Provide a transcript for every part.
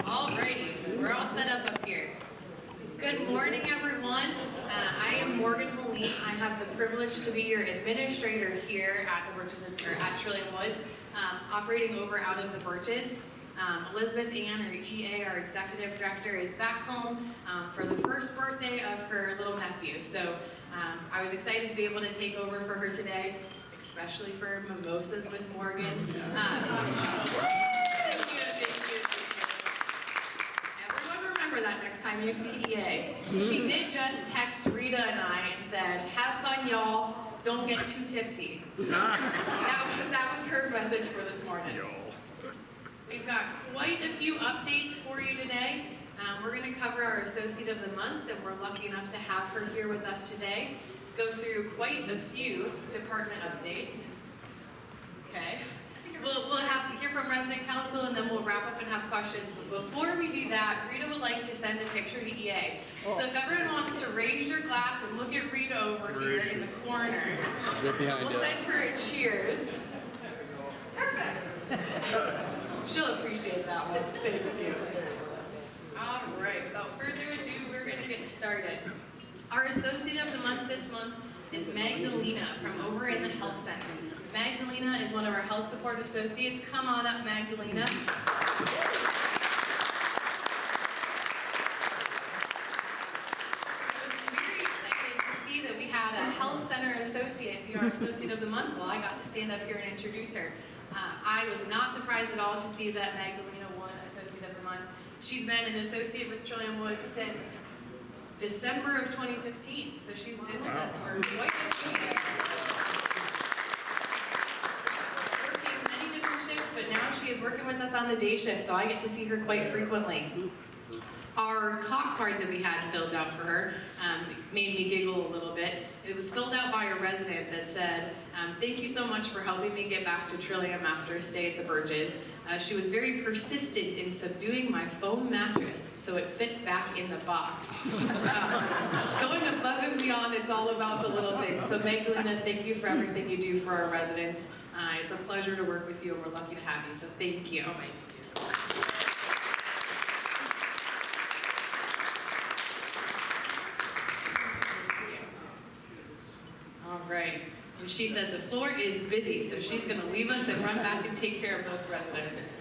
Alrighty, we're all set up here. Good morning, everyone. I am Morgan Moline. I have the privilege to be your administrator here at the Birches at Trillium Woods, operating over out of the Birches. Elizabeth Ann, or EA, our executive director, is back home for the first birthday of her little nephew. So I was excited to be able to take over for her today, especially for Mimosas with Morgan. Thank you. Everyone remember that next time you see EA. She did just text Rita and I and said, "Have fun, y'all. Don't get too tipsy." That was her message for this morning. We've got quite a few updates for you today. We're going to cover our Associate of the Month, and we're lucky enough to have her here with us today. Go through quite a few department updates. Okay. We'll have to hear from Resident Council, and then we'll wrap up and have questions. But before we do that, Rita would like to send a picture to EA. So if everyone wants to raise your glass and look at Rita over here in the corner, we'll send her a cheers. Perfect. She'll appreciate that one. Thank you. All right, without further ado, we're going to get started. Our Associate of the Month this month is Magdalena from over in the Health Center. Magdalena is one of our health support associates. Come on up, Magdalena. I was very excited to see that we had a Health Center associate be our Associate of the Month. Well, I got to stand up here and introduce her. I was not surprised at all to see that Magdalena won Associate of the Month. She's been an associate with Trillium Woods since December of 2015, so she's been with us for quite a few years. Working many different shifts, but now she is working with us on the day shift, so I get to see her quite frequently. Our COC card that we had filled out for her made me giggle a little bit. It was filled out by a resident that said, "Thank you so much for helping me get back to Trillium after a stay at the Birches. She was very persistent in subduing my foam mattress so it fit back in the box." Going above and beyond, it's all about the little things. So Magdalena, thank you for everything you do for our residents. It's a pleasure to work with you, and we're lucky to have you, so thank you. All right, and she said the floor is busy, so she's going to leave us and run back and take care of those residents.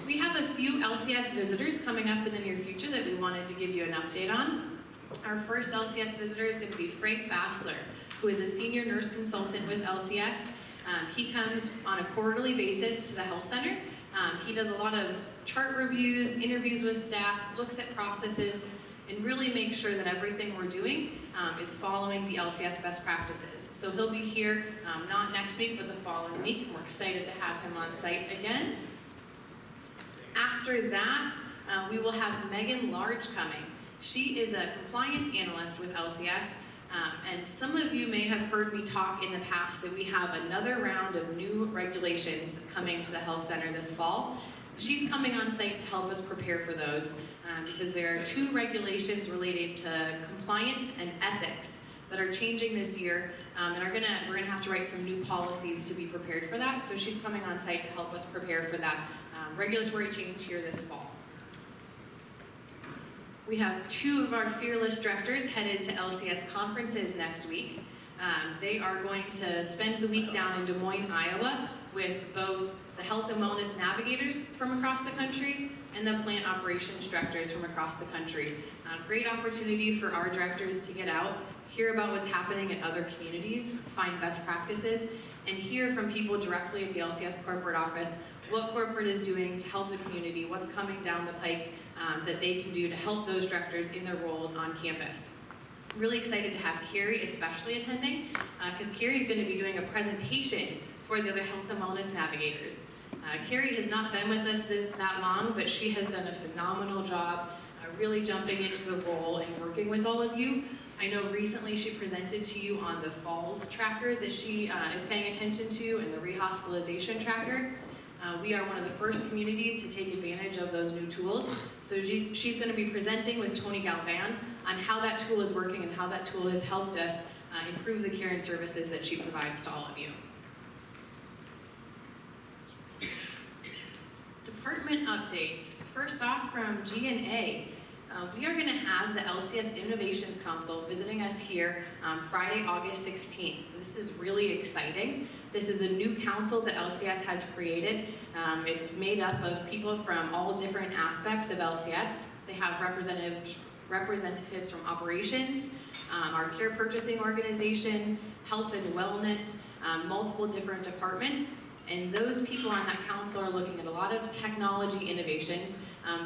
We have a few LCS visitors coming up in the near future that we wanted to give you an update on. Our first LCS visitor is going to be Frank Bassler, who is a senior nurse consultant with LCS. He comes on a quarterly basis to the health center. He does a lot of chart reviews, interviews with staff, looks at processes, and really make sure that everything we're doing is following the LCS best practices. So he'll be here not next week, but the following week. We're excited to have him on site again. After that, we will have Megan Large coming. She is a compliance analyst with LCS, and some of you may have heard me talk in the past that we have another round of new regulations coming to the health center this fall. She's coming on site to help us prepare for those because there are two regulations related to compliance and ethics that are changing this year, and we're gonna have to write some new policies to be prepared for that. So she's coming on site to help us prepare for that regulatory change here this fall. We have two of our fearless directors headed to LCS conferences next week. They are going to spend the week down in Des Moines, Iowa, with both the health and wellness navigators from across the country and the plant operations directors from across the country. Great opportunity for our directors to get out, hear about what's happening in other communities, find best practices, and hear from people directly at the LCS corporate office what corporate is doing to help the community, what's coming down the pike that they can do to help those directors in their roles on campus. Really excited to have Carrie especially attending, because Carrie's going to be doing a presentation for the other health and wellness navigators. Carrie has not been with us that long, but she has done a phenomenal job really jumping into the role and working with all of you. I know recently she presented to you on the falls tracker that she is paying attention to and the rehospitalization tracker. We are one of the first communities to take advantage of those new tools. So she's going to be presenting with Tony Galvan on how that tool is working and how that tool has helped us improve the care and services that she provides to all of you. updates. First off from G&A. We are going to have the LCS Innovations Council visiting us here Friday, August 16th. This is really exciting. This is a new council that LCS has created. It's made up of people from all different aspects of LCS. They have representatives from operations, our care purchasing organization, health and wellness, multiple different departments. And those people on that council are looking at a lot of technology innovations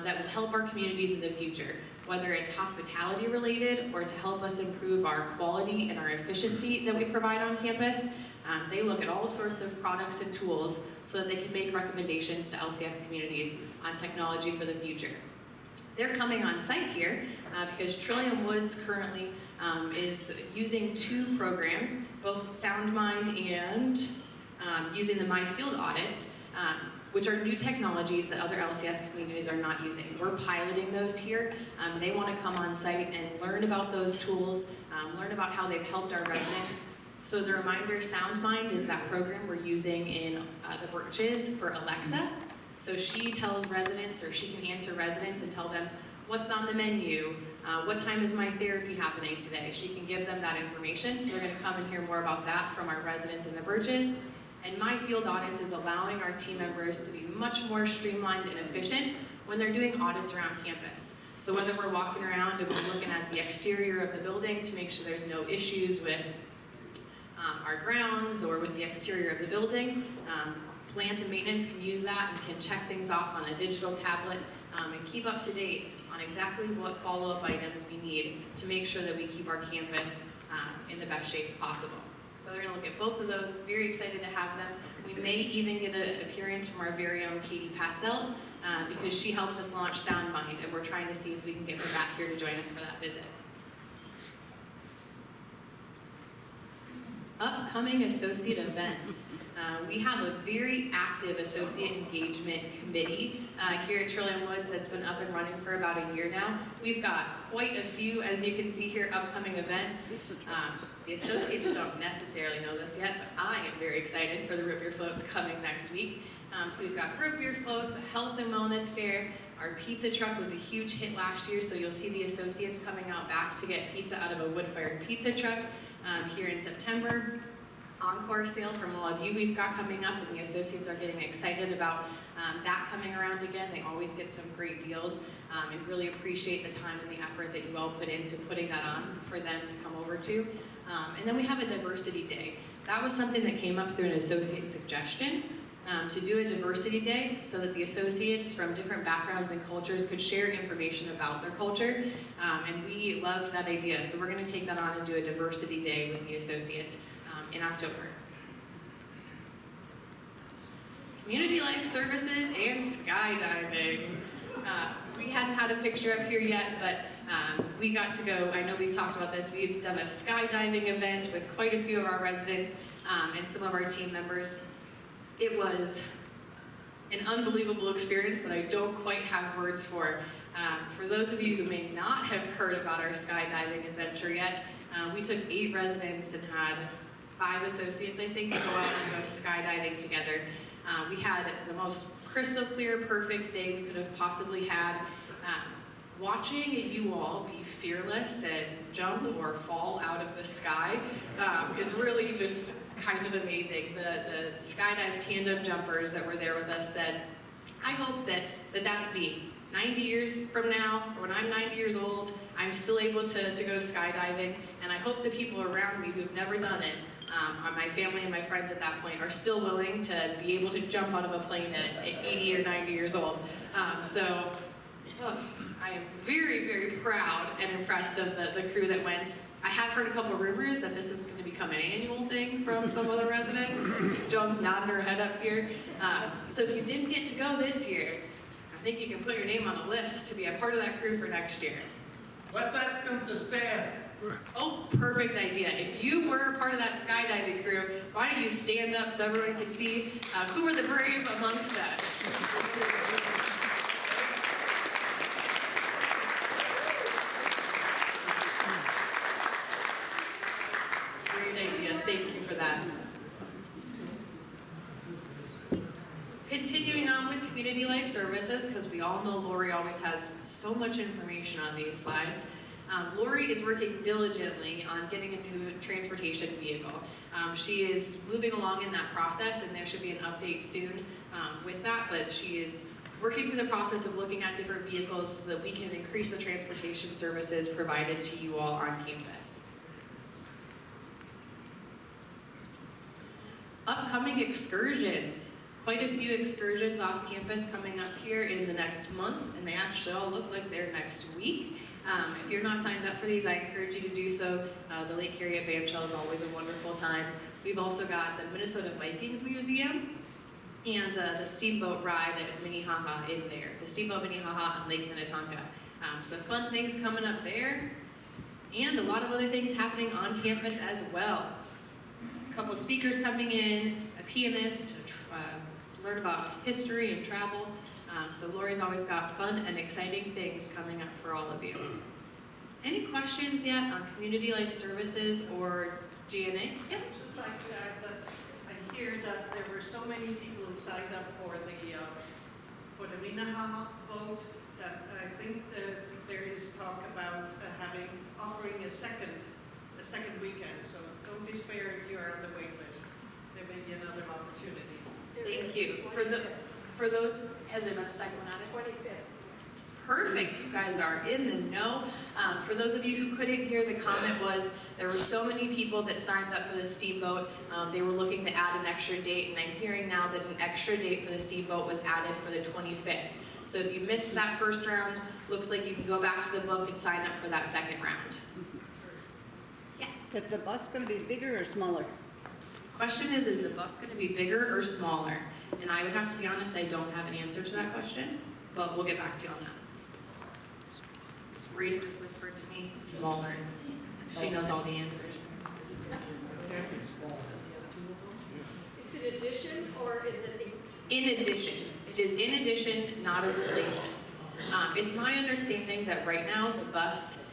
that will help our communities in the future, whether it's hospitality related or to help us improve our quality and our efficiency that we provide on campus. They look at all sorts of products and tools so that they can make recommendations to LCS communities on technology for the future. They're coming on site here because Trillium Woods currently is using two programs, both SoundMind and using the My Field audits, which are new technologies that other LCS communities are not using. We're piloting those here. They want to come on site and learn about those tools, learn about how they've helped our residents. So as a reminder, SoundMind is that program we're using in the Birches for Alexa. So she tells residents, or she can answer residents and tell them what's on the menu, what time is my therapy happening today. She can give them that information. So we're going to come and hear more about that from our residents in the Birches. And My Field Audits is allowing our team members to be much more streamlined and efficient when they're doing audits around campus. So whether we're walking around and we're looking at the exterior of the building to make sure there's no issues with our grounds or with the exterior of the building, plant and maintenance can use that and can check things off on a digital tablet and keep up to date on exactly what follow-up items we need to make sure that we keep our campus in the best shape possible. So they're going to look at both of those. Very excited to have them. We may even get an appearance from our very own Katie Patzelt because she helped us launch SoundMind, and we're trying to see if we can get her back here to join us for that visit. Upcoming associate events. We have a very active associate engagement committee here at Trillium Woods that's been up and running for about a year now. We've got quite a few, as you can see here, upcoming events. The associates don't necessarily know this yet, but I am very excited for the root beer floats coming next week. So we've got root beer floats, a health and wellness fair. Our pizza truck was a huge hit last year, so you'll see the associates coming out back to get pizza out of a wood-fired pizza truck here in September. Encore sale from all of you we've got coming up, and the associates are getting excited about that coming around again. They always get some great deals and really appreciate the time and the effort that you all put into putting that on for them to come over to. And then we have a diversity day. That was something that came up through an associate suggestion to do a diversity day so that the associates from different backgrounds and cultures could share information about their culture. And we loved that idea. So we're going to take that on and do a diversity day with the associates in October. Community life services and skydiving. We hadn't had a picture up here yet, but we got to go. I know we've talked about this. We've done a skydiving event with quite a few of our residents and some of our team members. It was an unbelievable experience that I don't quite have words for. For those of you who may not have heard about our skydiving adventure yet, we took 8 residents and had 5 associates, I think, to go out and go skydiving together. We had the most crystal clear, perfect day we could have possibly had. Watching you all be fearless and jump or fall out of the sky is really just kind of amazing. The skydive tandem jumpers that were there with us said, I hope that's me. 90 years from now, or when I'm 90 years old, I'm still able to go skydiving, and I hope the people around me who've never done it, my family and my friends at that point, are still willing to be able to jump out of a plane at 80 or 90 years old. I am very, very proud and impressed of the crew that went. I have heard a couple of rumors that this is going to become an annual thing from some of the residents. Joan's nodding her head up here. So if you didn't get to go this year, I think you can put your name on the list to be a part of that crew for next year. Let's ask them to stand. Oh, perfect idea. If you were a part of that skydiving crew, why don't you stand up so everyone can see who are the brave amongst us? Great idea. Thank you for that. Continuing on with community life services, because we all know Lori always has so much information on these slides. Lori is working diligently on getting a new transportation vehicle. She is moving along in that process, and there should be an update soon with that, but she is working through the process of looking at different vehicles so that we can increase the transportation services provided to you all on campus. Upcoming excursions. Quite a few excursions off campus coming up here in the next month, and they actually all look like they're next week. If you're not signed up for these, I encourage you to do so. The Lake Harriet Bandshell is always a wonderful time. We've also got the Minnesota Vikings Museum and the steamboat ride at Minnehaha in there. The steamboat Minnehaha and Lake Minnetonka. So fun things coming up there, and a lot of other things happening on campus as well. A couple of speakers coming in, a pianist, learn about history and travel. So Lori's always got fun and exciting things coming up for all of you. Any questions yet on community life services or GNA? Yep. I'd just like to add that I hear that there were so many people who signed up for the Minnehaha boat that I think that there is talk about offering a second weekend. So don't despair if you are on the wait list. There may be another opportunity. Thank you. For those, has there been a second one added? 25th. Perfect, you guys are in the know. For those of you who couldn't hear, the comment was there were so many people that signed up for the steamboat. They were looking to add an extra date, and I'm hearing now that an extra date for the steamboat was added for the 25th. So if you missed that first round, looks like you can go back to the book and sign up for that second round. Yes. Is the bus going to be bigger or smaller? Question is the bus going to be bigger or smaller? And I would have to be honest, I don't have an answer to that question, but we'll get back to you on that. Rita just whispered to me, smaller. She knows all the answers. Is it addition or is it In addition, it is in addition, not a replacement. It's my understanding that right now the bus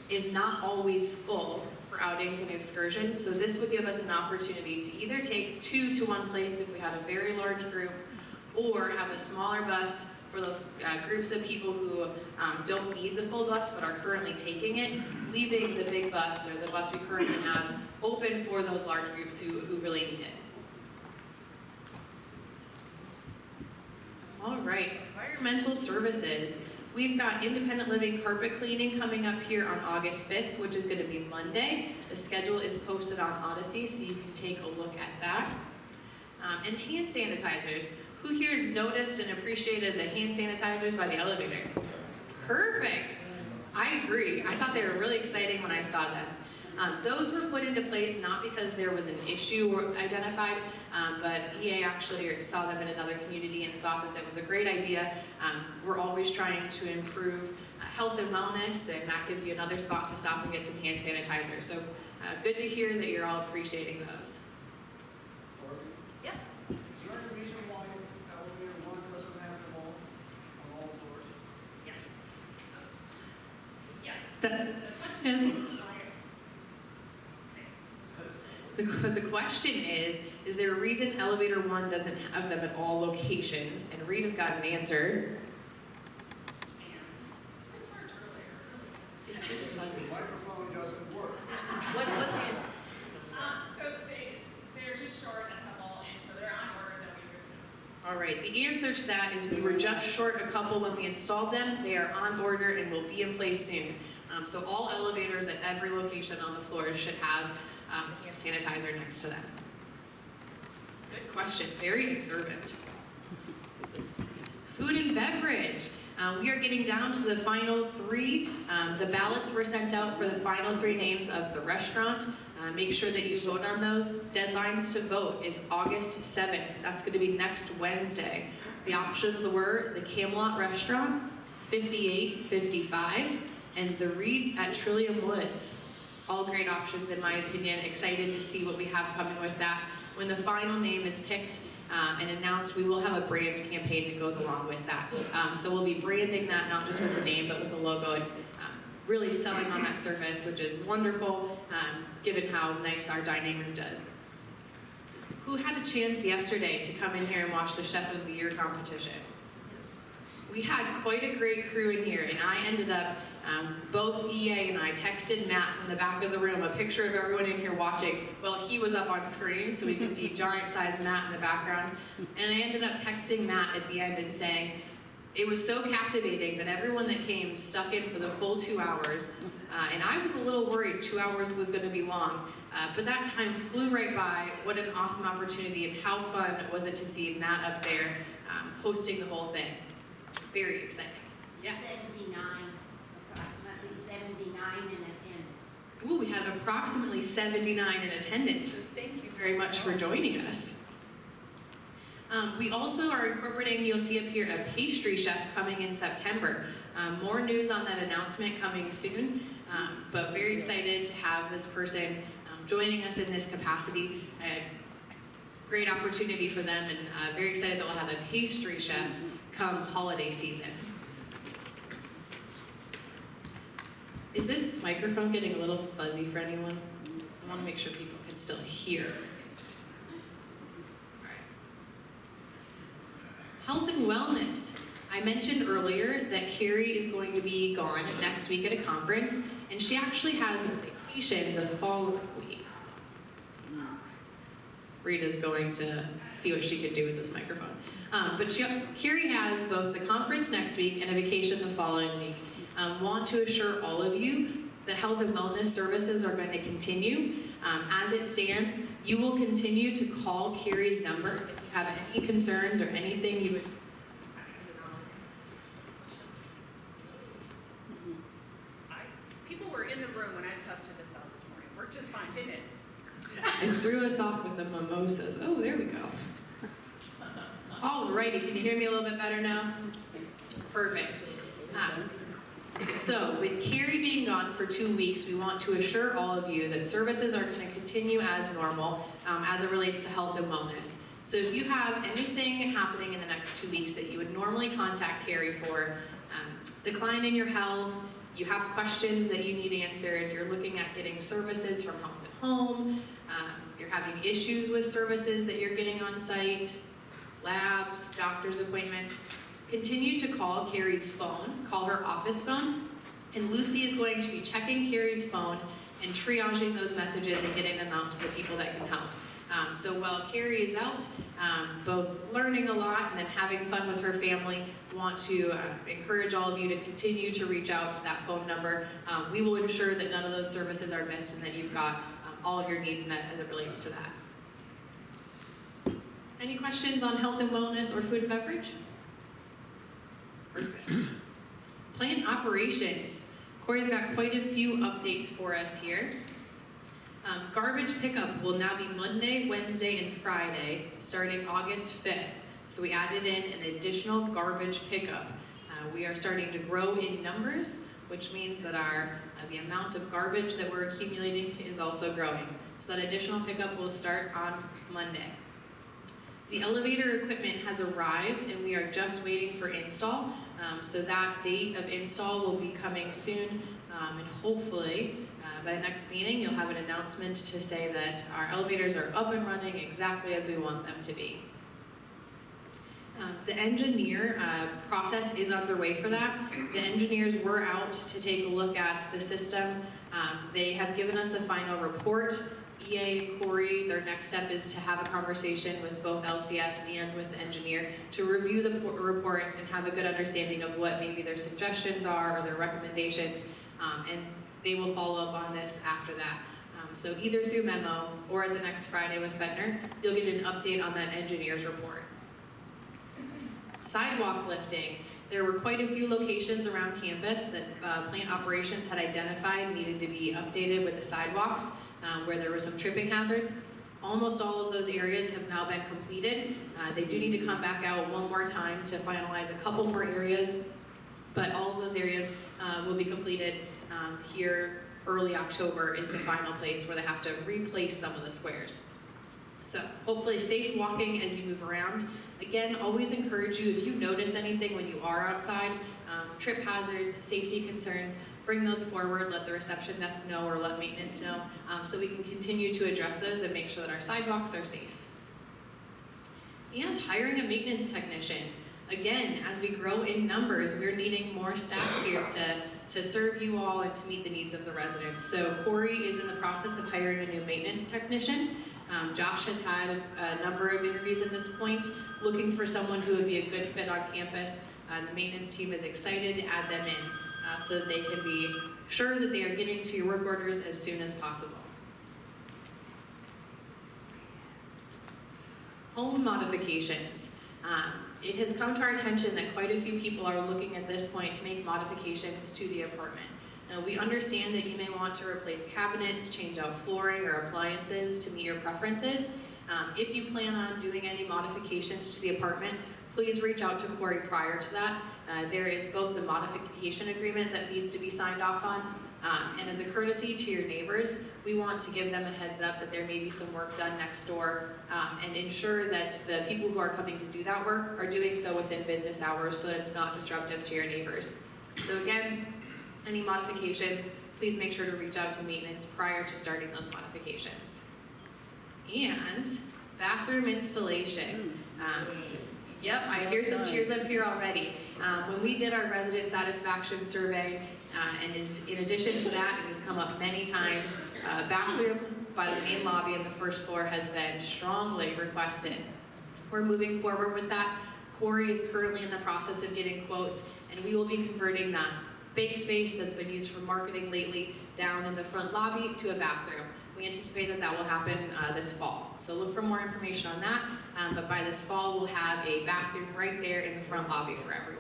is not always full for outings and excursions, so this would give us an opportunity to either take two to one place if we had a very large group, or have a smaller bus for those groups of people who don't need the full bus but are currently taking it, leaving the big bus or the bus we currently have open for those large groups who really need it. All right, environmental services. We've got independent living carpet cleaning coming up here on August 5th, which is going to be Monday. The schedule is posted on Odyssey, so you can take a look at that. And hand sanitizers. Who here has noticed and appreciated the hand sanitizers by the elevator? Perfect. I agree. I thought they were really exciting when I saw them. Those were put into place not because there was an issue identified, but EA actually saw them in another community and thought that that was a great idea. We're always trying to improve health and wellness, and that gives you another spot to stop and get some hand sanitizer. So good to hear that you're all appreciating those. Yep. Is there any reason why elevator one doesn't have them all on all floors? Yes. The question is there a reason elevator one doesn't have them at all locations? And Rita's got an answer. It's super fuzzy. The microphone doesn't work. What's the answer? So they're just short a couple, and so they're on order that we received. All right, the answer to that is we were just short a couple when we installed them. They are on order and will be in place soon. So all elevators at every location on the floor should have hand sanitizer next to them. Good question, very observant. Food and beverage. We are getting down to the final three. The ballots were sent out for the final three names of the restaurant. Make sure that you vote on those. Deadlines to vote is August 7th. That's going to be next Wednesday. The options were the Camelot Restaurant, 5855, and the Reeds at Trillium Woods. All great options in my opinion. Excited to see what we have coming with that. When the final name is picked and announced, we will have a brand campaign that goes along with that. So we'll be branding that not just with the name but with the logo, and really selling on that service, which is wonderful given how nice our dining room does. Who had a chance yesterday to come in here and watch the Chef of the Year competition? We had quite a great crew in here, and I ended up, both EA and I texted Matt from the back of the room a picture of everyone in here watching. Well, he was up on screen, so we could see giant-sized Matt in the background. And I ended up texting Matt at the end and saying, it was so captivating that everyone that came stuck in for the full 2 hours. And I was a little worried 2 hours was going to be long. But that time flew right by. What an awesome opportunity, and how fun was it to see Matt up there hosting the whole thing. Very exciting. Yeah. 79, approximately 79 in attendance. Ooh, we had approximately 79 in attendance, so thank you very much for joining us. We also are incorporating, you'll see up here, a pastry chef coming in September. More news on that announcement coming soon, but very excited to have this person joining us in this capacity. Great opportunity for them, and very excited that we'll have a pastry chef come holiday season. Is this microphone getting a little fuzzy for anyone? I want to make sure people can still hear. All right. Health and wellness. I mentioned earlier that Carrie is going to be gone next week at a conference, and she actually has a vacation the following week. Rita's going to see what she can do with this microphone. Carrie has both the conference next week and a vacation the following week. Want to assure all of you that health and wellness services are going to continue. As it stands, you will continue to call Carrie's number if you have any concerns or anything you would. People were in the room when I tested this out this morning. Worked just fine, didn't it? It threw us off with the mimosas. Oh, there we go. Alrighty, can you hear me a little bit better now? Perfect. So, with Carrie being gone for 2 weeks, we want to assure all of you that services are going to continue as normal as it relates to health and wellness. So if you have anything happening in the next 2 weeks that you would normally contact Carrie for, decline in your health, you have questions that you need answered, you're looking at getting services from Health at Home, you're having issues with services that you're getting on site, labs, doctor's appointments, continue to call Carrie's phone, call her office phone, and Lucy is going to be checking Carrie's phone and triaging those messages and getting them out to the people that can help. So while Carrie is out, both learning a lot and then having fun with her family, want to encourage all of you to continue to reach out to that phone number. We will ensure that none of those services are missed and that you've got all of your needs met as it relates to that. Any questions on health and wellness or food and beverage? Perfect. Plant operations. Corey's got quite a few updates for us here. Garbage pickup will now be Monday, Wednesday, and Friday, starting August 5th. So we added in an additional garbage pickup. We are starting to grow in numbers, which means that the amount of garbage that we're accumulating is also growing. So that additional pickup will start on Monday. The elevator equipment has arrived and we are just waiting for install. So that date of install will be coming soon, and hopefully by the next meeting you'll have an announcement to say that our elevators are up and running exactly as we want them to be. The engineer process is underway for that. The engineers were out to take a look at the system. They have given us a final report. EA and Corey, their next step is to have a conversation with both LCS and with the engineer to review the report and have a good understanding of what maybe their suggestions are or their recommendations, and they will follow up on this after that. So either through memo or at the next Friday with Fentner, you'll get an update on that engineer's report. Sidewalk lifting. There were quite a few locations around campus that plant operations had identified needed to be updated with the sidewalks, where there were some tripping hazards. Almost all of those areas have now been completed. They do need to come back out one more time to finalize a couple more areas, but all of those areas will be completed here. Early October is the final place where they have to replace some of the squares. So hopefully safe walking as you move around. Again, always encourage you, if you notice anything when you are outside, trip hazards, safety concerns, bring those forward, let the reception desk know or let maintenance know, so we can continue to address those and make sure that our sidewalks are safe. And hiring a maintenance technician. Again, as we grow in numbers, we're needing more staff here to serve you all and to meet the needs of the residents. So Corey is in the process of hiring a new maintenance technician. Josh has had a number of interviews at this point, looking for someone who would be a good fit on campus. The maintenance team is excited to add them in so that they can be sure that they are getting to your work orders as soon as possible. Home modifications. It has come to our attention that quite a few people are looking at this point to make modifications to the apartment. Now, we understand that you may want to replace cabinets, change out flooring or appliances to meet your preferences. If you plan on doing any modifications to the apartment, please reach out to Corey prior to that. There is both the modification agreement that needs to be signed off on, and as a courtesy to your neighbors, we want to give them a heads up that there may be some work done next door, and ensure that the people who are coming to do that work are doing so within business hours so that it's not disruptive to your neighbors. So again, any modifications, please make sure to reach out to maintenance prior to starting those modifications. And bathroom installation. Yep, I hear some cheers up here already. When we did our resident satisfaction survey, and in addition to that, it has come up many times, bathroom by the main lobby on the first floor has been strongly requested. We're moving forward with that. Corey is currently in the process of getting quotes, and we will be converting that bake space that's been used for marketing lately down in the front lobby to a bathroom. We anticipate that that will happen this fall. So look for more information on that, but by this fall we'll have a bathroom right there in the front lobby for everyone.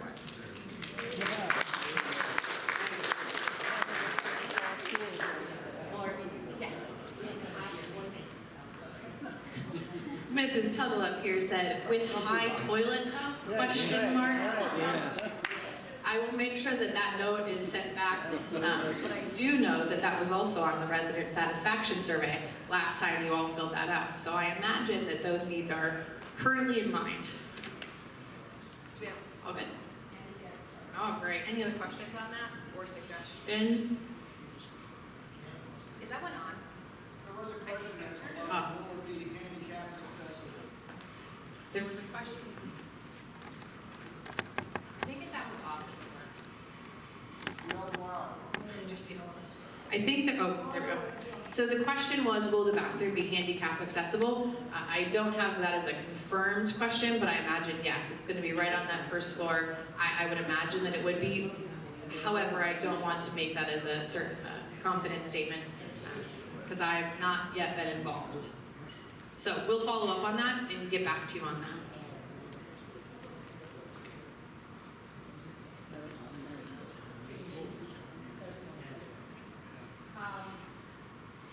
Mrs. Tuttle up here said, with high toilets, question mark. I will make sure that that note is sent back, but I do know that that was also on the resident satisfaction survey last time you all filled that out. So I imagine that those needs are currently in mind. Oh, good. Oh, great. Any other questions on that or suggestions? Is that one on? There was a question that will be handicapped accessible. There was a question. I think if that was off, this works. Wow. I think that, oh, there we go. So the question was, will the bathroom be handicap accessible? I don't have that as a confirmed question, but I imagine yes. It's going to be right on that first floor. I would imagine that it would be. However, I don't want to make that as a certain confident statement because I have not yet been involved. So we'll follow up on that and get back to you on that.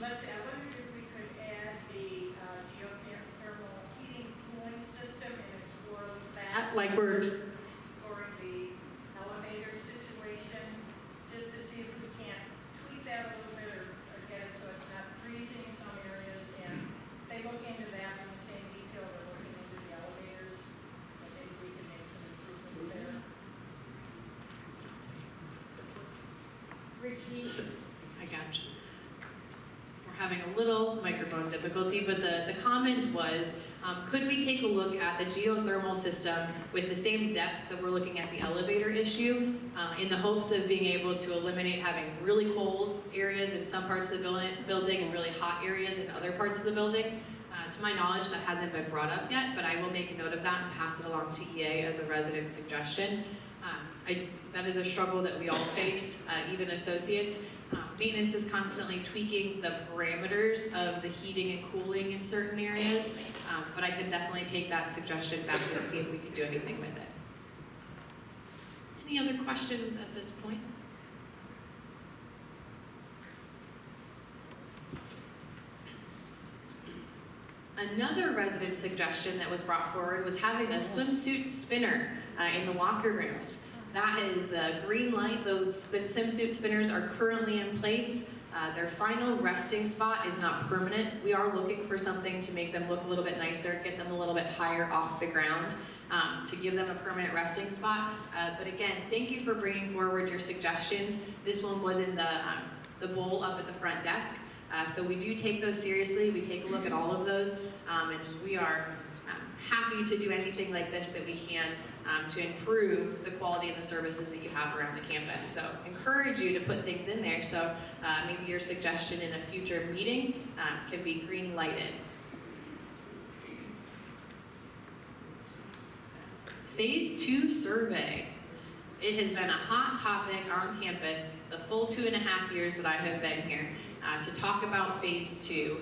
Leslie, I wondered if we could add the geothermal heating cooling system and explore that. Like we're Exploring the elevator situation, just to see if we can't tweak that a little bit or get it so it's not freezing in some areas. And they look into that in the same detail they're looking into the elevators. I think we can make some improvements there. I got you. We're having a little microphone difficulty, but the comment was, could we take a look at the geothermal system with the same depth that we're looking at the elevator issue, in the hopes of being able to eliminate having really cold areas in some parts of the building and really hot areas in other parts of the building? To my knowledge, that hasn't been brought up yet, but I will make a note of that and pass it along to EA as a resident suggestion. That is a struggle that we all face, even associates. Maintenance is constantly tweaking the parameters of the heating and cooling in certain areas, but I can definitely take that suggestion back and see if we can do anything with it. Any other questions at this point? Another resident suggestion that was brought forward was having a swimsuit spinner in the locker rooms. That is a green light. Those swimsuit spinners are currently in place. Their final resting spot is not permanent. We are looking for something to make them look a little bit nicer, get them a little bit higher off the ground, to give them a permanent resting spot. But again, thank you for bringing forward your suggestions. This one was in the bowl up at the front desk. So we do take those seriously. We take a look at all of those, and we are happy happy to do anything like this that we can to improve the quality of the services that you have around the campus. So encourage you to put things in there so maybe your suggestion in a future meeting can be green lighted. Phase 2 survey. It has been a hot topic on campus the full 2.5 years that I have been here to talk about Phase 2,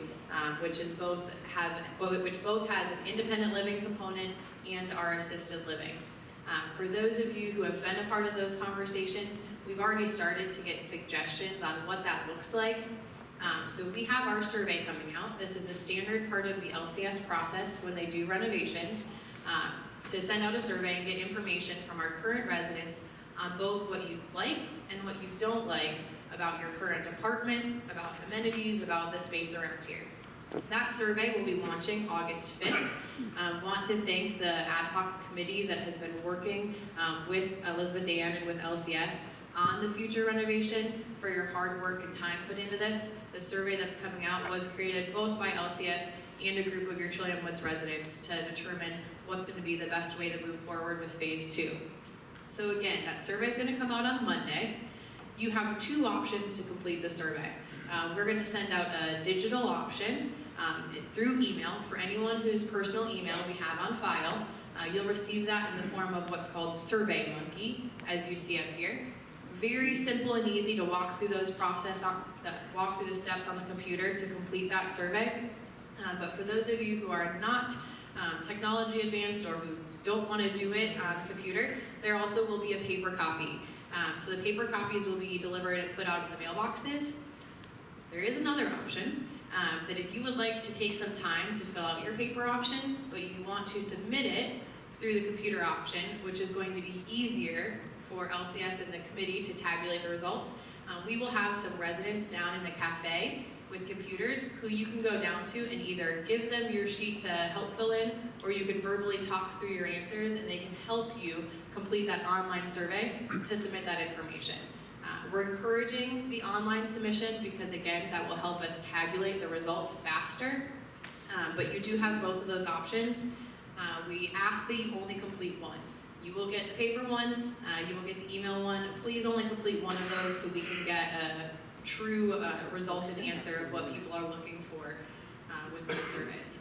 which both has an independent living component and our assisted living. For those of you who have been a part of those conversations, we've already started to get suggestions on what that looks like. So we have our survey coming out. This is a standard part of the LCS process when they do renovations, to send out a survey and get information from our current residents on both what you like and what you don't like about your current apartment, about amenities, about the space around here. That survey will be launching August 5th. Want to thank the ad hoc committee that has been working with Elizabeth Ann and with LCS on the future renovation for your hard work and time put into this. The survey that's coming out was created both by LCS and a group of your Trillium Woods residents to determine what's going to be the best way to move forward with Phase 2. So again, that survey is going to come out on Monday. You have 2 options to complete the survey. We're going to send out a digital option through email for anyone whose personal email we have on file. You'll receive that in the form of what's called SurveyMonkey, as you see up here. Very simple and easy to walk through walk through the steps on the computer to complete that survey. But for those of you who are not technology advanced or who don't want to do it on the computer, there also will be a paper copy. So the paper copies will be delivered and put out in the mailboxes. There is another option that if you would like to take some time to fill out your paper option, but you want to submit it through the computer option, which is going to be easier for LCS and the committee to tabulate the results, we will have some residents down in the cafe with computers who you can go down to and either give them your sheet to help fill in, or you can verbally talk through your answers and they can help you complete that online survey to submit that information. We're encouraging the online submission because again, that will help us tabulate the results faster, but you do have both of those options. We ask that you only complete one. You will get the paper one, you will get the email one. Please only complete one of those so we can get a true resulted answer of what people are looking for with those surveys.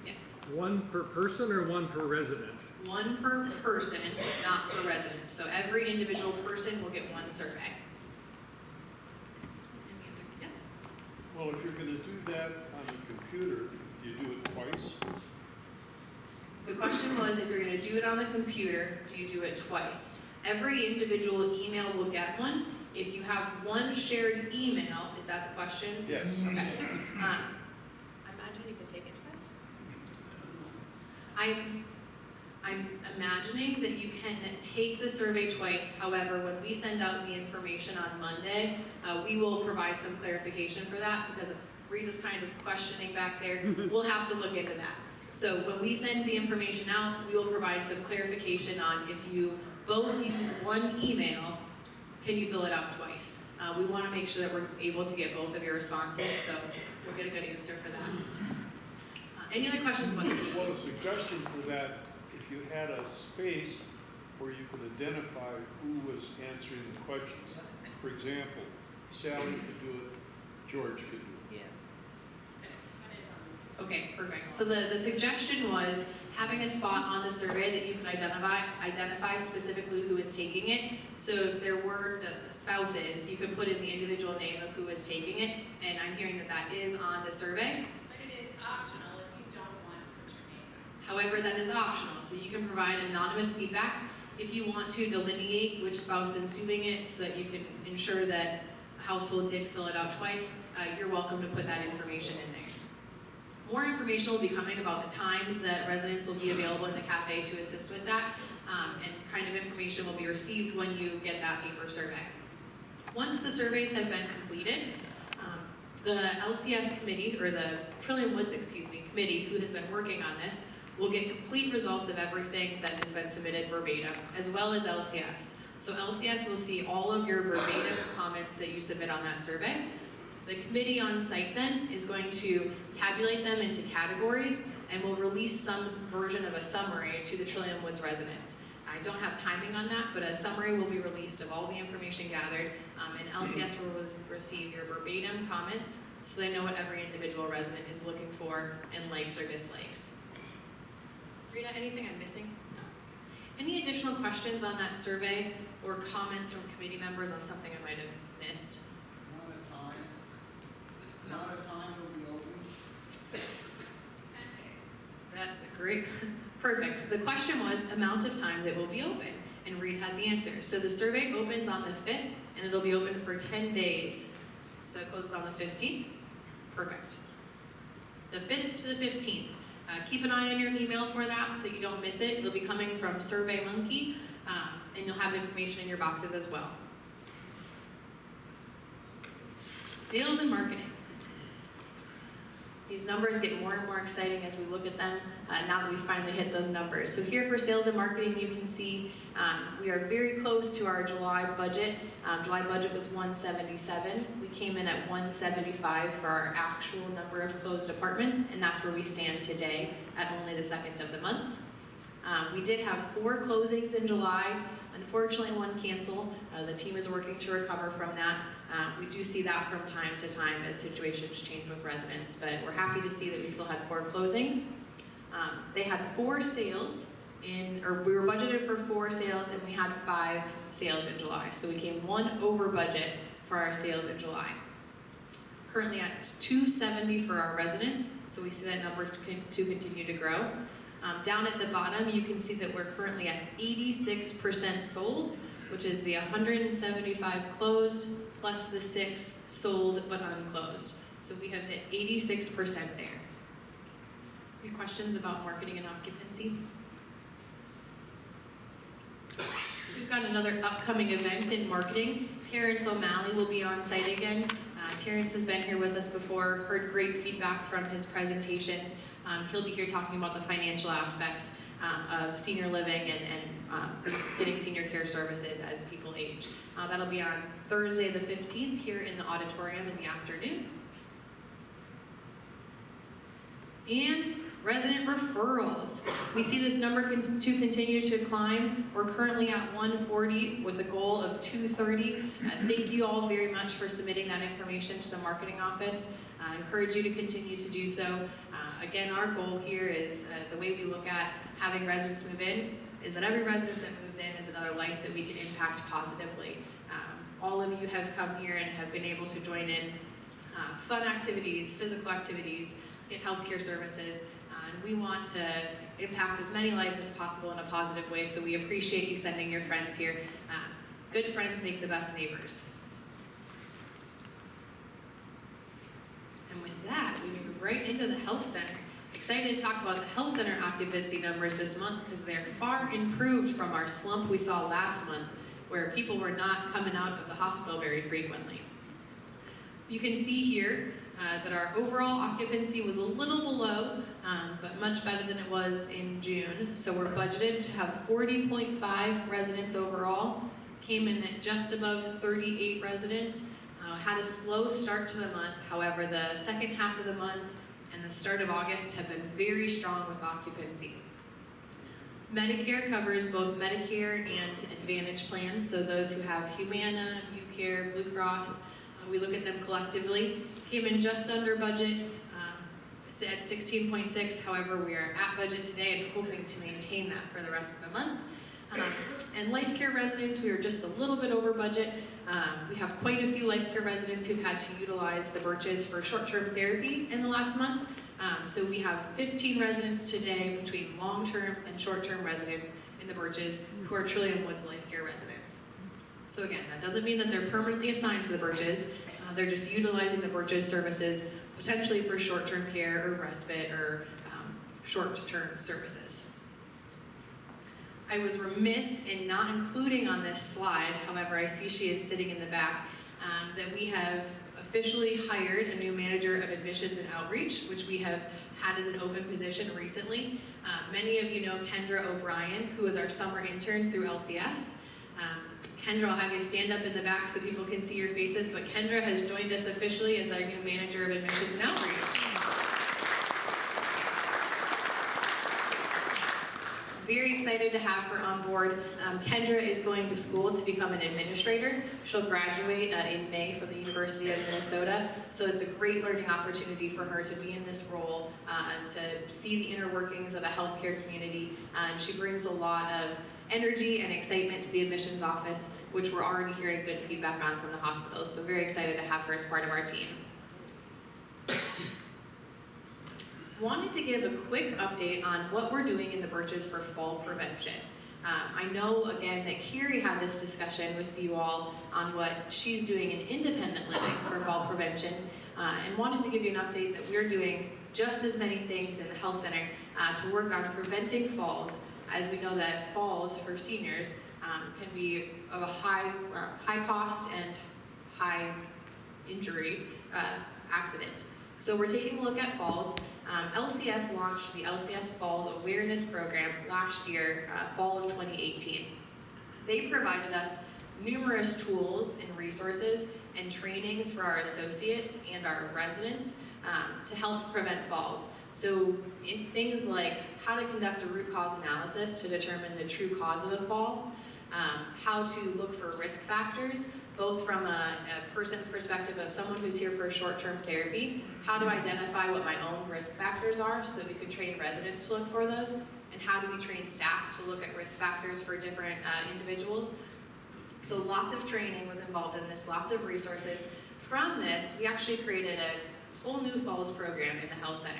Yes? One per person or one per resident? One per person, not per resident. So every individual person will get one survey. Yeah. Well, if you're going to do that on the computer, do you do it twice? The question was, if you're going to do it on the computer, do you do it twice? Every individual email will get one. If you have one shared email, is that the question? Yes. Okay. I imagine you could take it twice. I'm imagining that you can take the survey twice. However, when we send out the information on Monday, we will provide some clarification for that because Rita's kind of questioning back there. We'll have to look into that. So when we send the information out, we will provide some clarification on if you both use one email, can you fill it out twice? We want to make sure that we're able to get both of your responses, so we'll get a good answer for that. Any other questions, Monty? Well, a suggestion for that, if you had a space where you could identify who was answering the questions. For example, Sally could do it, George could do it. Okay, perfect. So the suggestion was having a spot on the survey that you can identify specifically who is taking it. So if there were the spouses, you could put in the individual name of who is taking it, and I'm hearing that that is on the survey. But it is optional if you don't want to put your name. However, that is optional, so you can provide anonymous feedback if you want to delineate which spouse is doing it so that you can ensure that a household didn't fill it out twice. You're welcome to put that information in there. More information will be coming about the times that residents will be available in the cafe to assist with that, and kind of information will be received when you get that paper survey. Once the surveys have been completed, the LCS committee, or the Trillium Woods, committee who has been working on this, will get complete results of everything that has been submitted verbatim, as well as LCS. So LCS will see all of your verbatim comments that you submit on that survey. The committee on site then is going to tabulate them into categories and we'll release some version of a summary to the Trillium Woods residents. I don't have timing on that, but a summary will be released of all the information gathered, and LCS will receive your verbatim comments so they know what every individual resident is looking for in likes or dislikes. Rita, anything I'm missing? No. Any additional questions on that survey or comments from committee members on something I might have missed? Not a time will be open. 10 days. That's a great, perfect. The question was amount of time that will be open, and Reed had the answer. So the survey opens on the 5th, and it'll be open for 10 days. So it closes on the 15th. Perfect. The 5th to the 15th. Keep an eye on your email for that so that you don't miss it. It'll be coming from SurveyMonkey, and you'll have information in your boxes as well. Sales and marketing. These numbers get more and more exciting as we look at them now that we finally hit those numbers. So here for sales and marketing, you can see we are very close to our July budget. July budget was 177. We came in at 175 for our actual number of closed apartments, and that's where we stand today at only the 2nd of the month. We did have 4 closings in July. Unfortunately, 1 canceled. The team is working to recover from that. We do see that from time to time as situations change with residents, but we're happy to see that we still had 4 closings. They had 4 sales or we were budgeted for 4 sales, and we had 5 sales in July. So we came 1 over budget for our sales in July. Currently at 270 for our residents, so we see that number to continue to grow. Down at the bottom, you can see that we're currently at 86% sold, which is the 175 closed plus the 6 sold but unclosed. So we have hit 86% there. Any questions about marketing and occupancy? We've got another upcoming event in marketing. Terrence O'Malley will be on site again. Terrence has been here with us before, heard great feedback from his presentations. He'll be here talking about the financial aspects of senior living and getting senior care services as people age. That'll be on Thursday the 15th here in the auditorium in the afternoon. And resident referrals. We see this number to continue to climb. We're currently at 140 with a goal of 230. Thank you all very much for submitting that information to the marketing office. I encourage you to continue to do so. Again, our goal here is the way we look at having residents move in is that every resident that moves in is another life that we can impact positively. All of you have come here and have been able to join in fun activities, physical activities, get healthcare services. And we want to impact as many lives as possible in a positive way, so we appreciate you sending your friends here. Good friends make the best neighbors. And with that, we move right into the health center. Excited to talk about the health center occupancy numbers this month because they're far improved from our slump we saw last month, where people were not coming out of the hospital very frequently. You can see here that our overall occupancy was a little below, but much better than it was in June. So we're budgeted to have 40.5 residents overall, came in at just above 38 residents, had a slow start to the month. However, the second half of the month and the start of August have been very strong with occupancy. Medicare covers both Medicare and Advantage plans, so those who have Humana, UCare, Blue Cross, we look at them collectively. Came in just under budget, it's at 16.6, however we are at budget today and hoping to maintain that for the rest of the month. And life care residents, we are just a little bit over budget. We have quite a few life care residents who've had to utilize the Birches for short-term therapy in the last month. So we have 15 residents today between long-term and short-term residents in the Birches who are Trillium Woods life care residents. So again, that doesn't mean that they're permanently assigned to the Birches. They're just utilizing the Birches services potentially for short-term care or respite or short-term services. I was remiss in not including on this slide, however, I see she is sitting in the back, that we have officially hired a new manager of admissions and outreach, which we have had as an open position recently. Many of you know Kendra O'Brien, who is our summer intern through LCS. Kendra, I'll have you stand up in the back so people can see your faces, but Kendra has joined us officially as our new manager of admissions and outreach. very excited to have her on board. Kendra is going to school to become an administrator. She'll graduate in May from the University of Minnesota. So it's a great learning opportunity for her to be in this role, to see the inner workings of a healthcare community. And she brings a lot of energy and excitement to the admissions office, which we're already hearing good feedback on from the hospitals. So very excited to have her as part of our team. Wanted to give a quick update on what we're doing in the Birches for fall prevention. I know, again, that Carrie had this discussion with you all on what she's doing in independent living for fall prevention, and wanted to give you an update that we're doing just as many things in the health center to work on preventing falls, as we know that falls for seniors can be of a high cost and high injury accident. So we're taking a look at falls. LCS launched the LCS Falls Awareness Program last year, fall of 2018. They provided us numerous tools and resources and trainings for our associates and our residents to help prevent falls. So in things like how to conduct a root cause analysis to determine the true cause of a fall, how to look for risk factors, both from a person's perspective of someone who's here for short-term therapy, how to identify what my own risk factors are so that we could train residents to look for those, and how do we train staff to look at risk factors for different individuals. So lots of training was involved in this, lots of resources. From this, we actually created a whole new falls program in the health center.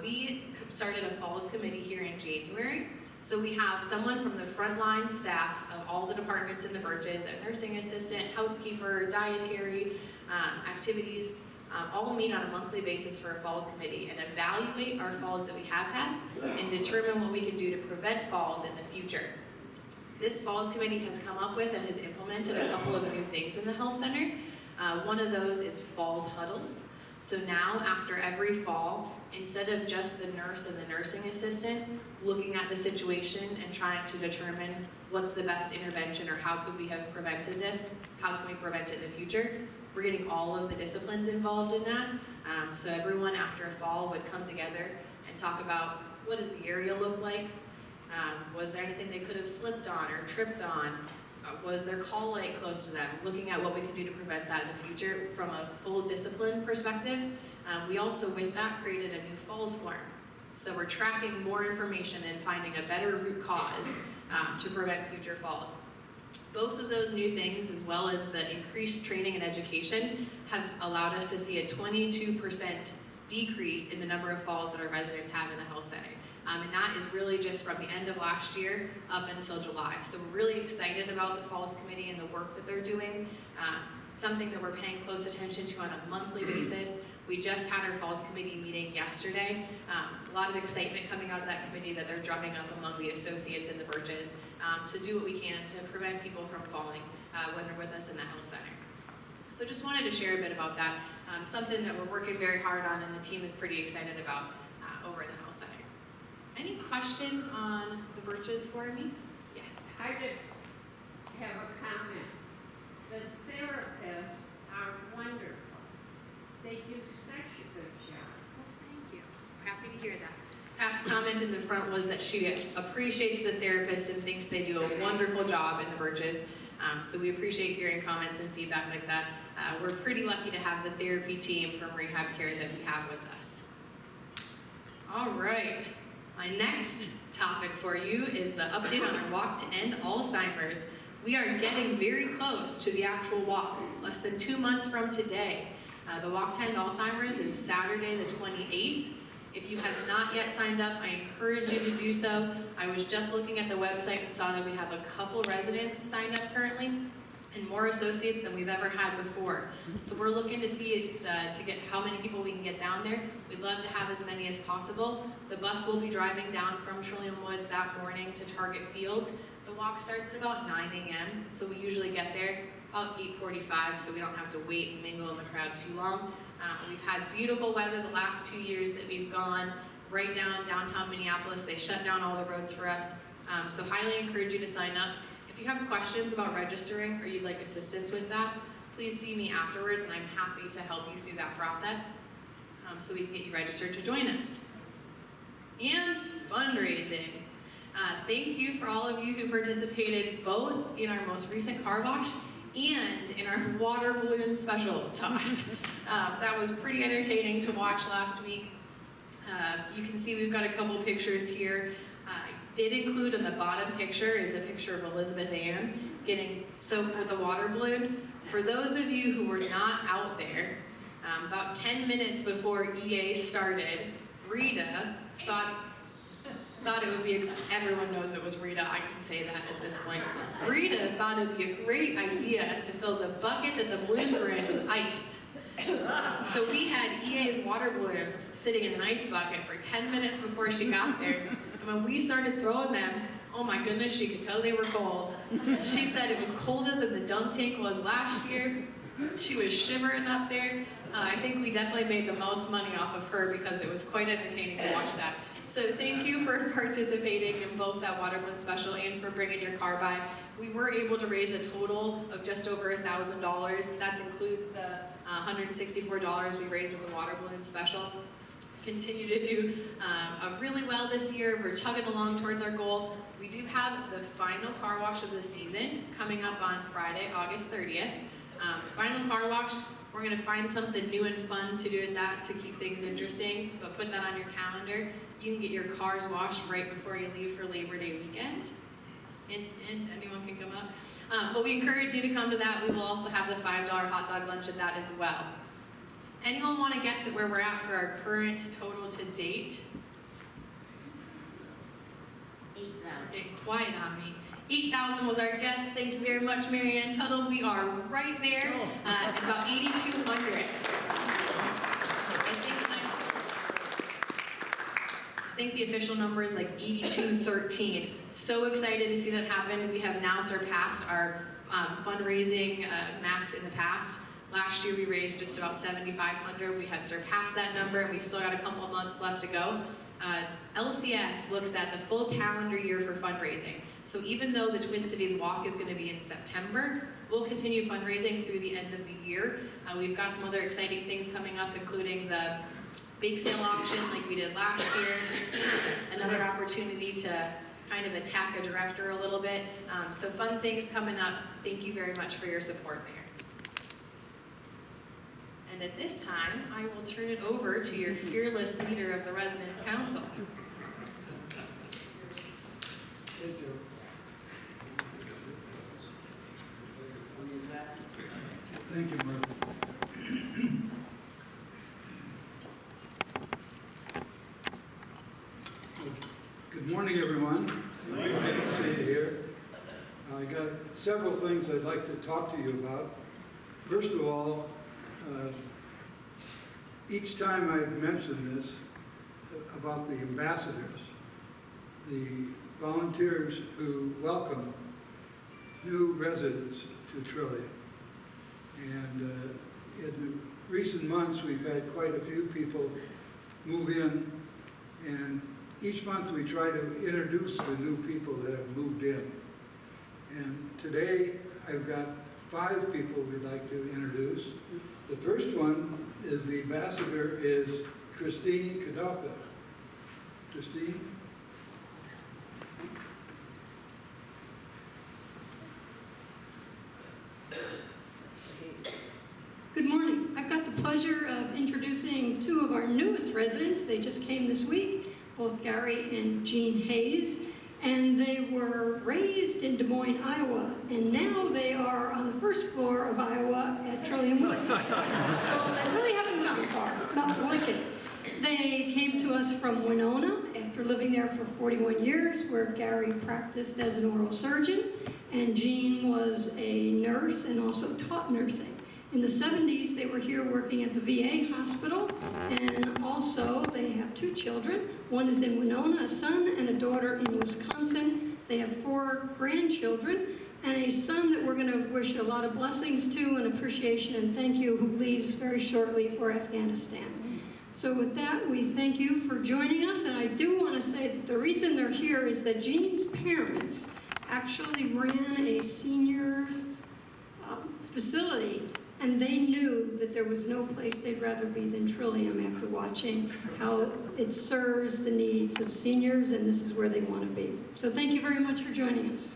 We started a falls committee here in January. So we have someone from the frontline staff of all the departments in the Birches, a nursing assistant, housekeeper, dietary, activities, all meet on a monthly basis for a falls committee and evaluate our falls that we have had and determine what we can do to prevent falls in the future. This falls committee has come up with and has implemented a couple of new things in the health center. One of those is falls huddles. So now after every fall, instead of just the nurse and the nursing assistant looking at the situation and trying to determine what's the best intervention or how could we have prevented this, how can we prevent it in the future, we're getting all of the disciplines involved in that. So everyone after a fall would come together and talk about what does the area look like, was there anything they could have slipped on or tripped on, was there call light close to them, looking at what we can do to prevent that in the future from a full discipline perspective. We also, with that, created a new falls form. So we're tracking more information and finding a better root cause to prevent future falls. Both of those new things, as well as the increased training and education, have allowed us to see a 22% decrease in the number of falls that our residents have in the health center. And that is really just from the end of last year up until July. So we're really excited about the Falls Committee and the work that they're doing. Something that we're paying close attention to on a monthly basis. We just had our Falls Committee meeting yesterday. A lot of excitement coming out of that committee that they're drumming up among the associates in the Birches to do what we can to prevent people from falling when they're with us in the health center. So just wanted to share a bit about that. Something that we're working very hard on and the team is pretty excited about over in the health center. Any questions on the Birches for me? Yes. I just have a comment. The therapists are wonderful. They do such a good job. Well, thank you. We're happy to hear that. Pat's comment in the front was that she appreciates the therapists and thinks they do a wonderful job in the Birches. So we appreciate hearing comments and feedback like that. We're pretty lucky to have the therapy team from Rehab Care that we have with us. All right. My next topic for you is the update on our walk to end Alzheimer's. We are getting very close to the actual walk, less than 2 months from today. The walk to end Alzheimer's is Saturday the 28th. If you have not yet signed up, I encourage you to do so. I was just looking at the website and saw that we have a couple residents signed up currently and more associates than we've ever had before. So we're looking to see to get how many people we can get down there. We'd love to have as many as possible. The bus will be driving down from Trillium Woods that morning to Target Field. The walk starts at about 9 a.m., so we usually get there about 8:45, so we don't have to wait and mingle in the crowd too long. We've had beautiful weather the last 2 years that we've gone right down downtown Minneapolis. They shut down all the roads for us, so highly encourage you to sign up. If you have questions about registering or you'd like assistance with that, please see me afterwards and I'm happy to help you through that process so we can get you registered to join us. And fundraising. Thank you for all of you who participated both in our most recent car wash and in our water balloon special toss. That was pretty entertaining to watch last week. You can see we've got a couple pictures here. I did include in the bottom picture is a picture of Elizabeth Ann getting soaked with a water balloon. For those of you who were not out there, about 10 minutes before EA started, Rita thought it would be, everyone knows it was Rita, I can say that at this point. Rita thought it would be a great idea to fill the bucket that the balloons were in with ice. So we had EA's water balloons sitting in an ice bucket for 10 minutes before she got there. And when we started throwing them, oh my goodness, she could tell they were cold. She said it was colder than the dunk tank was last year. She was shivering up there. I think we definitely made the most money off of her because it was quite entertaining to watch that. So thank you for participating in both that water balloon special and for bringing your car by. We were able to raise a total of just over $1,000. That includes the $164 we raised with the water balloon special. Continue to do really well this year. We're chugging along towards our goal. We do have the final car wash of the season coming up on Friday, August 30th. Final car wash, we're going to find something new and fun to do with that to keep things interesting, but put that on your calendar. You can get your cars washed right before you leave for Labor Day weekend. Hint, hint, anyone can come up. But we encourage you to come to that. We will also have the $5 hot dog lunch at that as well. Anyone want to guess at where we're at for our current total to date? 8,000. Get quiet on me. 8,000 was our guess. Thank you very much, Mary Ann Tuttle. We are right there at about 8,200. I think the official number is like 8213. So excited to see that happen. We have now surpassed our fundraising max in the past. Last year we raised just about 7,500. We have surpassed that number and we've still got a couple of months left to go. LCS looks at the full calendar year for fundraising. So even though the Twin Cities Walk is going to be in September, we'll continue fundraising through the end of the year. We've got some other exciting things coming up, including the bake sale auction like we did last year, another opportunity to kind of attack a director a little bit. So fun things coming up. Thank you very much for your support there. And at this time, I will turn it over to your fearless leader of the Residents' Council. Thank you. Thank you, Mark. Good morning, everyone. Good to see you here. I got several things I'd like to talk to you about. First of all, each time I've mentioned this about the ambassadors, the volunteers who welcome new residents to Trillium. And in the recent months, we've had quite a few people move in, and each month we try to introduce the new people that have moved in. And today I've got 5 people we'd like to introduce. The first one is the ambassador is Christine Kadalka. Christine? Good morning. I've got the pleasure of introducing 2 of our newest residents. They just came this week, both Gary and Jean Hayes, and they were raised in Des Moines, Iowa, and now they are on the first floor of Iowa at Trillium Woods. So they really haven't gone far, not Lincoln. They came to us from Winona after living there for 41 years, where Gary practiced as an oral surgeon, and Jean was a nurse and also taught nursing. In the 70s, they were here working at the VA hospital, and also they have 2 children. One is in Winona, a son, and a daughter in Wisconsin. They have 4 grandchildren, and a son that we're going to wish a lot of blessings to and appreciation and thank you, who leaves very shortly for Afghanistan. So with that, we thank you for joining us, and I do want to say that the reason they're here is that Jean's parents actually ran a seniors facility And they knew that there was no place they'd rather be than Trillium after watching how it serves the needs of seniors, and this is where they want to be. So thank you very much for joining us.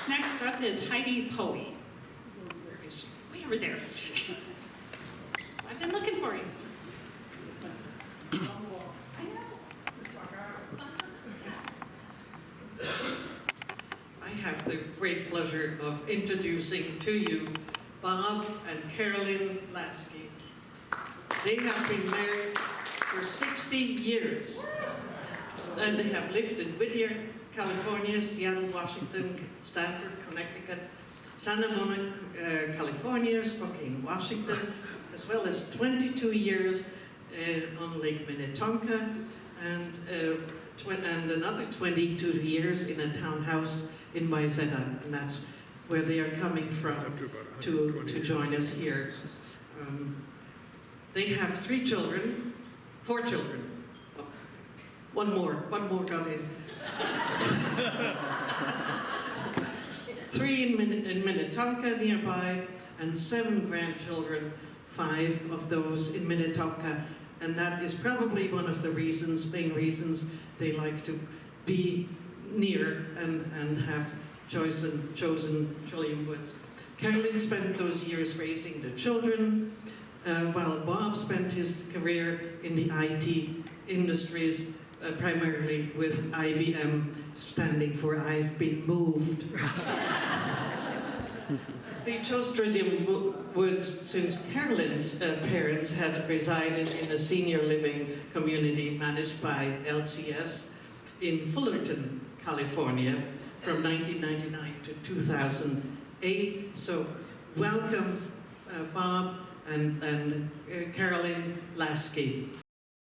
Next up is Heidi Poe. Where is she? Way over there. I've been looking for you. I have the great pleasure of introducing to you Bob and Carolyn Lasky. They have been married for 60 years. And they have lived in Whittier, California, Seattle, Washington, Stanford, Connecticut, Santa Monica, California, Spokane, Washington, as well as 22 years on Lake Minnetonka, and another 22 years in a townhouse in Wayzata, and that's where they are coming from to join us here. They have 4 children. Oh, one more got in. 3 in Minnetonka nearby, and 7 grandchildren, 5 of those in Minnetonka, and that is probably one of the main reasons they like to be near and have chosen Trillium Woods. Carolyn spent those years raising the children, while Bob spent his career in the IT industries, primarily with IBM, standing for I've been moved. They chose Trillium Woods since Carolyn's parents had resided in a senior living community managed by LCS in Fullerton, California, from 1999 to 2008. So welcome, Bob and Carolyn Lasky.